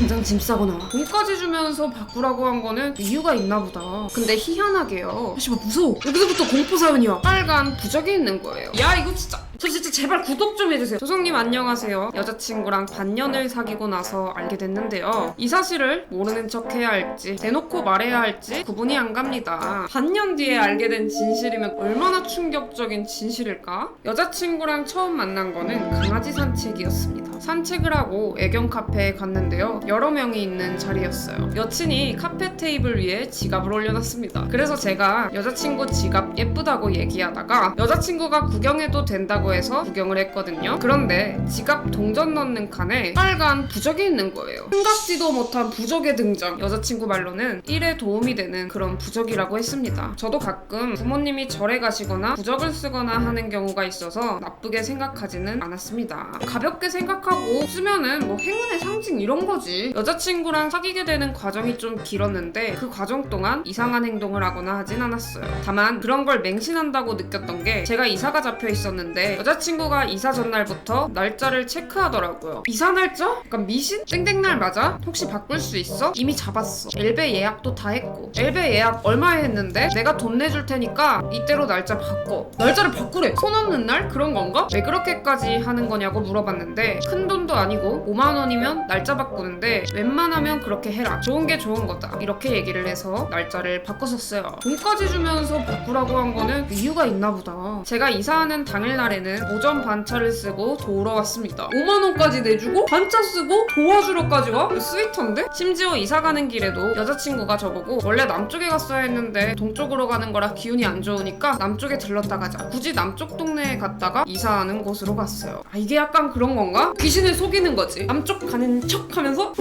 당장 짐 싸고 나와. 돈까지 주면서 바꾸라고 한 거는 이유가 있나 보다. 근데 희한하게요. 씨발 무서워. 여기서부터 공포 사연이야. 빨간 부적이 있는 거예요. 야 이거 진짜. 저 진짜 제발 구독 좀 해주세요. 조성님 안녕하세요. 여자친구랑 반년을 사귀고 나서 알게 됐는데요. 이 사실을 모르는 척 해야 할지 대놓고 말해야 할지 구분이 안 갑니다. 반년 뒤에 알게 된 진실이면 얼마나 충격적인 진실일까? 여자친구랑 처음 만난 거는 강아지 산책이었습니다. 산책을 하고 애견 카페에 갔는데요. 여러 명이 있는 자리였어요. 여친이 카페 테이블 위에 지갑을 올려놨습니다. 그래서 제가 여자친구 지갑 예쁘다고 얘기하다가 여자친구가 구경해도 된다고 해서 구경을 했거든요. 그런데 지갑 동전 넣는 칸에 빨간 부적이 있는 거예요. 생각지도 못한 부적의 등장. 여자친구 말로는 일에 도움이 되는 그런 부적이라고 했습니다. 저도 가끔 부모님이 절에 가시거나 부적을 쓰거나 하는 경우가 있어서 나쁘게 생각하지는 않았습니다. 가볍게 생각하고 쓰면은 뭐 행운의 상징 이런 거지. 여자친구랑 사귀게 되는 과정이 좀 길었는데 그 과정 동안 이상한 행동을 하거나 하진 않았어요. 다만 그런 걸 맹신한다고 느꼈던 게 제가 이사가 잡혀 있었는데 여자친구가 이사 전날부터 날짜를 체크하더라고요. 이사 날짜? 약간 미신? 땡땡날 맞아? 혹시 바꿀 수 있어? 이미 잡았어. 엘베 예약도 다 했고. 엘베 예약 얼마에 했는데? 내가 돈 내줄 테니까 이때로 날짜 바꿔. 날짜를 바꾸래. 손 없는 날? 그런 건가? 왜 그렇게까지 하는 거냐고 물어봤는데 큰 돈도 아니고 5만 원이면 날짜 바꾸는데 웬만하면 그렇게 해라. 좋은 게 좋은 거다. 이렇게 얘기를 해서 날짜를 바꿨었어요. 돈까지 주면서 바꾸라고 한 거는 이유가 있나 보다. 제가 이사하는 당일날에는 오전 반차를 쓰고 도우러 왔습니다. 5만 원까지 내주고 반차 쓰고 도와주러까지 와? 스위터인데? 심지어 이사 가는 길에도 여자친구가 저보고 원래 남쪽에 갔어야 했는데 동쪽으로 가는 거라 기운이 안 좋으니까 남쪽에 들렀다 가자. 굳이 남쪽 동네에 갔다가 이사하는 곳으로 갔어요. 아 이게 약간 그런 건가? 귀신을 속이는 거지. 남쪽 가는 척 하면서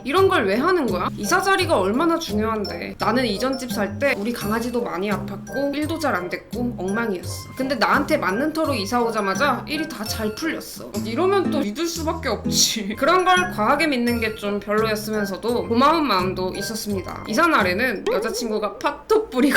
이런 걸 왜 하는 거야? 이사 자리가 얼마나 중요한데. 나는 이전 집 살 때 우리 강아지도 많이 아팠고 일도 잘 안 됐고 엉망이었어. 근데 나한테 맞는 터로 이사 오자마자 일이 다 잘 풀렸어. 이러면 또 믿을 수밖에 없지. 그런 걸 과하게 믿는 게 좀 별로였으면서도 고마운 마음도 있었습니다. 이사 날에는 여자친구가 팥도 뿌리고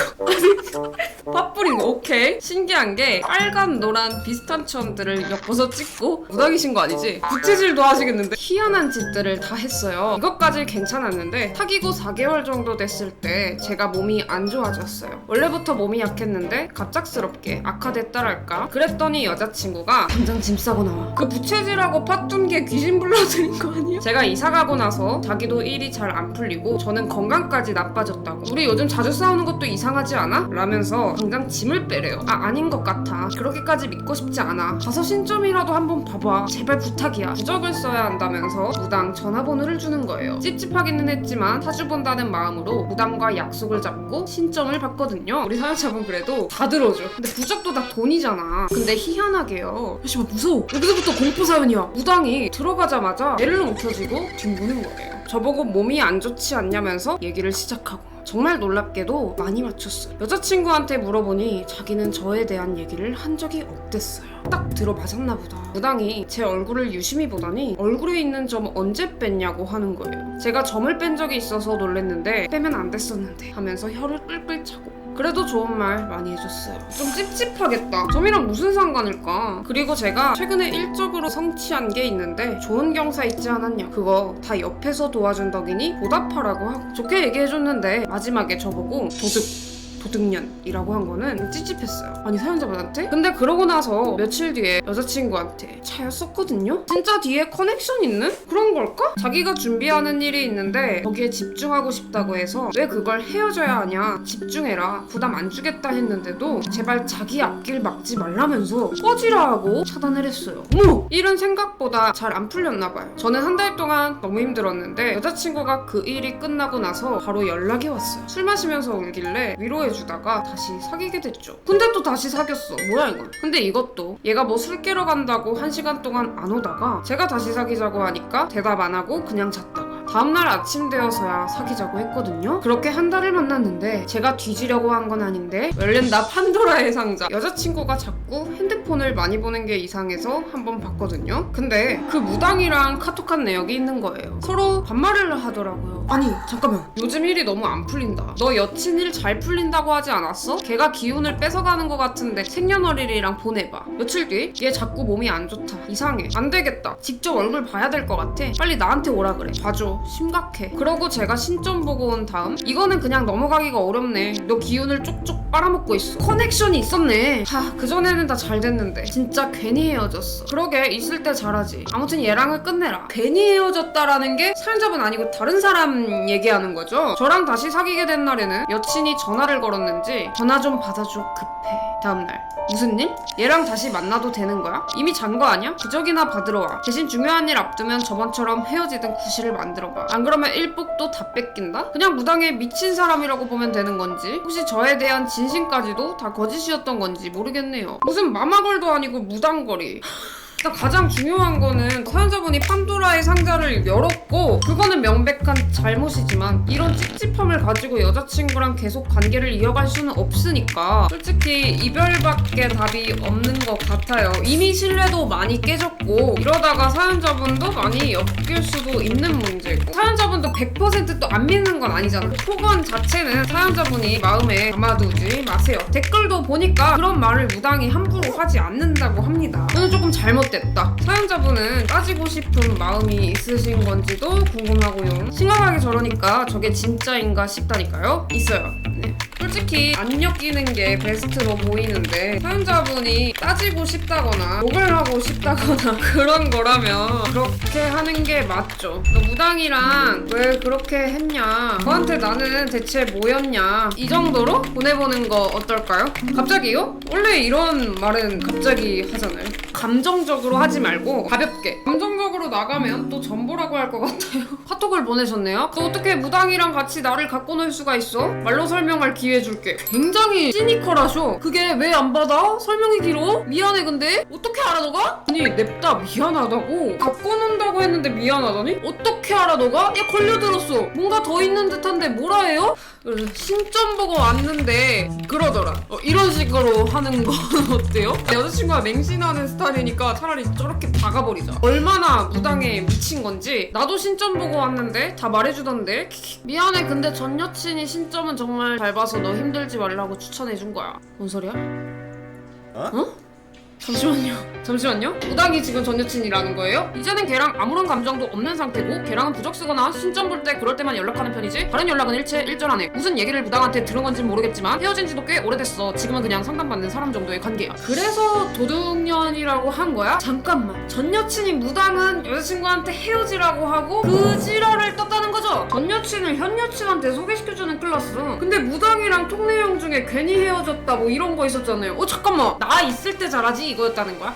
팥 뿌린 거 오케이. 신기한 게 빨간 노란 비슷한 천들을 엮어서 찍고 무당이신 거 아니지? 부채질도 하시겠는데 희한한 짓들을 다 했어요. 이것까지 괜찮았는데 사귀고 4개월 정도 됐을 때 제가 몸이 안 좋아졌어요. 원래부터 몸이 약했는데 갑작스럽게 악화됐다랄까? 그랬더니 여자친구가 당장 짐 싸고 나와. 그 부채질하고 팥둔 게 귀신 불러들인 거 아니야? 제가 이사 가고 나서 자기도 일이 잘 안 풀리고 저는 건강까지 나빠졌다고. 우리 요즘 자주 싸우는 것도 이상하지 않아? 라면서 당장 짐을 빼래요. 아닌 것 같아. 그렇게까지 믿고 싶지 않아. 가서 신점이라도 한번 봐봐. 제발 부탁이야. 부적을 써야 한다면서 무당 전화번호를 주는 거예요. 찝찝하기는 했지만 사주 본다는 마음으로 무당과 약속을 잡고 신점을 받거든요. 우리 사연자분 그래도 다 들어줘. 근데 부적도 다 돈이잖아. 근데 희한하게요. 씨발 무서워. 여기서부터 공포 사연이야. 무당이 들어가자마자 벨을 움켜쥐고 뒹구는 거예요. 저보고 몸이 안 좋지 않냐면서 얘기를 시작하고 정말 놀랍게도 많이 맞췄어요. 여자친구한테 물어보니 자기는 저에 대한 얘기를 한 적이 없댔어요. 딱 들어맞았나 보다. 무당이 제 얼굴을 유심히 보더니 얼굴에 있는 점 언제 뺐냐고 하는 거예요. 제가 점을 뺀 적이 있어서 놀랬는데 빼면 안 됐었는데 하면서 혀를 끌끌 차고 그래도 좋은 말 많이 해줬어요. 좀 찝찝하겠다. 점이랑 무슨 상관일까? 그리고 제가 최근에 일적으로 성취한 게 있는데 좋은 경사 있지 않았냐? 그거 다 옆에서 도와준 덕이니 보답하라고 하고 좋게 얘기해줬는데 마지막에 저보고 도둑년이라고 한 거는 찝찝했어요. 아니 사연자분한테? 근데 그러고 나서 며칠 뒤에 여자친구한테 차였었거든요? 진짜 뒤에 커넥션 있는? 그런 걸까? 자기가 준비하는 일이 있는데 거기에 집중하고 싶다고 해서 왜 그걸 헤어져야 하냐? 집중해라. 부담 안 주겠다 했는데도 제발 자기 앞길 막지 말라면서 꺼지라 하고 차단을 했어요. 어머! 일은 생각보다 잘 안 풀렸나 봐요. 저는 한 달 동안 너무 힘들었는데 여자친구가 그 일이 끝나고 나서 바로 연락이 왔어요. 술 마시면서 울길래 위로해주다가 다시 사귀게 됐죠. 근데 또 다시 사귀었어. 뭐야 이건? 근데 이것도 얘가 뭐 술 깨러 간다고 1시간 동안 안 오다가 제가 다시 사귀자고 하니까 대답 안 하고 그냥 잤다가 다음날 아침 되어서야 사귀자고 했거든요. 그렇게 한 달을 만났는데 제가 뒤지려고 한 건 아닌데 열린다 판도라의 상자. 여자친구가 자꾸 핸드폰을 많이 보는 게 이상해서 한번 봤거든요. 근데 그 무당이랑 카톡한 내역이 있는 거예요. 서로 반말을 하더라고요. 아니 잠깐만, 요즘 일이 너무 안 풀린다. 너 여친 일 잘 풀린다고 하지 않았어? 걔가 기운을 뺏어가는 것 같은데 생년월일이랑 보내봐. 며칠 뒤 얘 자꾸 몸이 안 좋다. 이상해. 안 되겠다. 직접 얼굴 봐야 될 것 같아. 빨리 나한테 오라 그래. 봐줘. 심각해. 그러고 제가 신점 보고 온 다음 이거는 그냥 넘어가기가 어렵네. 너 기운을 쪽쪽 빨아먹고 있어. 커넥션이 있었네. 그전에는 다 잘 됐는데 진짜 괜히 헤어졌어. 그러게 있을 때 잘하지. 아무튼 얘랑은 끝내라. 괜히 헤어졌다라는 게 사연자분 아니고 다른 사람 얘기하는 거죠. 저랑 다시 사귀게 된 날에는 여친이 전화를 걸었는지 전화 좀 받아줘 급해. 다음날 무슨 일? 얘랑 다시 만나도 되는 거야? 이미 잔 거 아니야? 기적이나 받으러 와. 대신 중요한 일 앞두면 저번처럼 헤어지든 구실을 만들어봐. 안 그러면 일복도 다 뺏긴다? 그냥 무당에 미친 사람이라고 보면 되는 건지, 혹시 저에 대한 진심까지도 다 거짓이었던 건지 모르겠네요. 무슨 마마걸도 아니고 무당거리. 일단 가장 중요한 거는 사연자분이 판도라의 상자를 열었고, 그거는 명백한 잘못이지만 이런 찝찝함을 가지고 여자친구랑 계속 관계를 이어갈 수는 없으니까 솔직히 이별밖에 답이 없는 것 같아요. 이미 신뢰도 많이 깨졌고 이러다가 사연자분도 많이 엮일 수도 있는 문제고, 사연자분도 100% 또 안 믿는 건 아니잖아. 폭언 자체는 사연자분이 마음에 담아두지 마세요. 댓글도 보니까 그런 말을 무당이 함부로 하지 않는다고 합니다. 저는 조금 됐다. 사연자분은 따지고 싶은 마음이 있으신 건지도 궁금하고요. 심각하게 저러니까 저게 진짜인가 싶다니까요. 있어요. 네. 솔직히 안 엮이는 게 베스트로 보이는데 사연자분이 따지고 싶다거나 욕을 하고 싶다거나 그런 거라면 그렇게 하는 게 맞죠. 너 무당이랑 왜 그렇게 했냐, 너한테 나는 대체 뭐였냐, 이 정도로 보내보는 거 어떨까요? 갑자기요? 원래 이런 말은 갑자기 하잖아요. 감정적으로 하지 말고 가볍게. 감정적으로 나가면 또 전보라고 할 것 같아요. 카톡을 보내셨네요. 너 어떻게 무당이랑 같이 나를 갖고 놀 수가 있어? 말로 설명할 기회 줄게. 굉장히 시니컬하셔. 그게 왜 안 받아? 설명이 길어? 미안해. 근데 어떻게 알아 너가? 아니 냅다 미안하다고? 갖고 논다고 했는데 미안하다니? 어떻게 알아 너가? 얘 걸려들었어. 뭔가 더 있는 듯한데 뭐라 해요? 신점 보고 왔는데 그러더라. 이런 식으로 하는 건 어때요? 여자친구가 맹신하는 스타일이니까 차라리 저렇게 박아버리자. 얼마나 무당에 미친 건지. 나도 신점 보고 왔는데 다 말해주던데. 미안해. 근데 전 여친이 신점은 정말 잘 봐서 너 힘들지 말라고 추천해준 거야. 뭔 소리야? 어? 잠시만요. 무당이 지금 전 여친이라는 거예요? 이제는 걔랑 아무런 감정도 없는 상태고 걔랑은 부적 쓰거나 신점 볼 때 그럴 때만 연락하는 편이지 다른 연락은 일절하네. 무슨 얘기를 무당한테 들은 건진 모르겠지만 헤어진 지도 꽤 오래됐어. 지금은 그냥 상담받는 사람 정도의 관계야. 그래서 도둑년이라고 한 거야? 잠깐만. 전 여친이 무당은 여자친구한테 헤어지라고 하고 그 지랄을 떴다는 거죠? 전 여친을 현 여친한테 소개시켜주는 클라스. 근데 무당이랑 톡 내용 중에 괜히 헤어졌다 뭐 이런 거 있었잖아요. 잠깐만. 나 있을 때 잘하지 이거였다는 거야?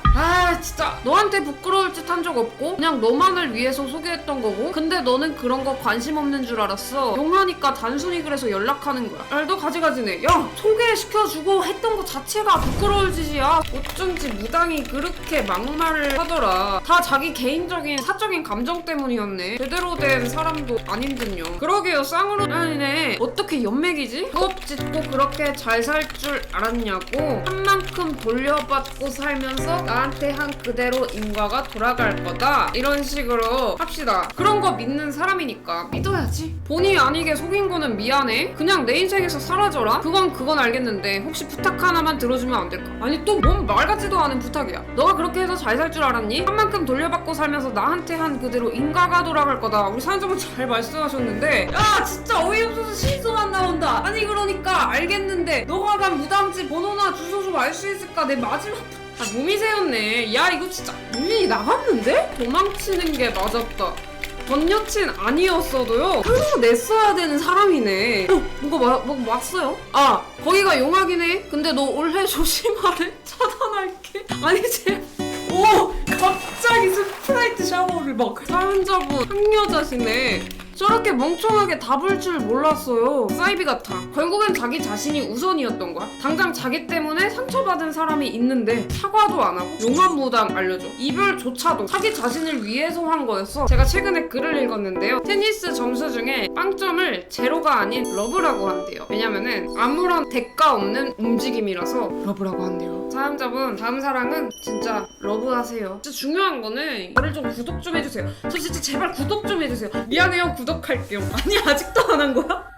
진짜 너한테 부끄러울 짓 한 적 없고 그냥 너만을 위해서 소개했던 거고, 근데 너는 그런 거 관심 없는 줄 알았어. 용하니까 단순히 그래서 연락하는 거야. 너 가지가지네. 야, 소개시켜주고 했던 거 자체가 부끄러울 짓이야. 어쩐지 무당이 그렇게 막말을 하더라. 다 자기 개인적인 사적인 감정 때문이었네. 제대로 된 사람도 아닌 듯요. 그러게요. 쌍으로 다니네. 어떻게 연맥이지? 부업짓고 그렇게 잘 살 줄 알았냐고. 한 만큼 돌려받고 살면서 나한테 한 그대로 인과가 돌아갈 거다. 이런 식으로 합시다. 그런 거 믿는 사람이니까 믿어야지. 본의 아니게 속인 거는 미안해. 그냥 내 인생에서 사라져라. 그건 알겠는데 혹시 부탁 하나만 들어주면 안 될까? 아니 또 뭔 말 같지도 않은 부탁이야. 너가 그렇게 해서 잘 살 줄 알았니? 한 만큼 돌려받고 살면서 나한테 한 그대로 인과가 돌아갈 거다. 우리 사연자분 잘 말씀하셨는데, 야 진짜 어이없어서 실소만 나온다. 아니 그러니까 알겠는데 너가 간 무당집 번호나 주소 좀 알 수 있을까? 내 마지막 몸이 새었네. 야 이거 진짜 물이 나갔는데? 도망치는 게 맞았다. 전 여친 아니었어도요 한수 냈어야 되는 사람이네. 뭐가 왔어요? 거기가 용하긴 해. 근데 너 올해 조심하래. 차단할게. 아니 갑자기 스프라이트 샤워를 막. 사연자분 학여자시네. 저렇게 멍청하게 답을 줄 몰랐어요. 사이비 같아. 결국엔 자기 자신이 우선이었던 거야. 당장 자기 때문에 상처받은 사람이 있는데 사과도 안 하고 용한 무당 알려줘. 이별조차도 자기 자신을 위해서 한 거였어. 제가 최근에 글을 읽었는데요. 테니스 점수 중에 빵점을 제로가 아닌 러브라고 한대요. 왜냐면은 아무런 대가 없는 움직임이라서 러브라고 한대요. 사연자분 다음 사랑은 진짜 러브하세요. 진짜 중요한 거는 이거를 좀 구독 좀 해주세요. 저 진짜 제발 구독 좀 해주세요. 미안해요. 구독할게요. 아니 아직도 안 한 거야?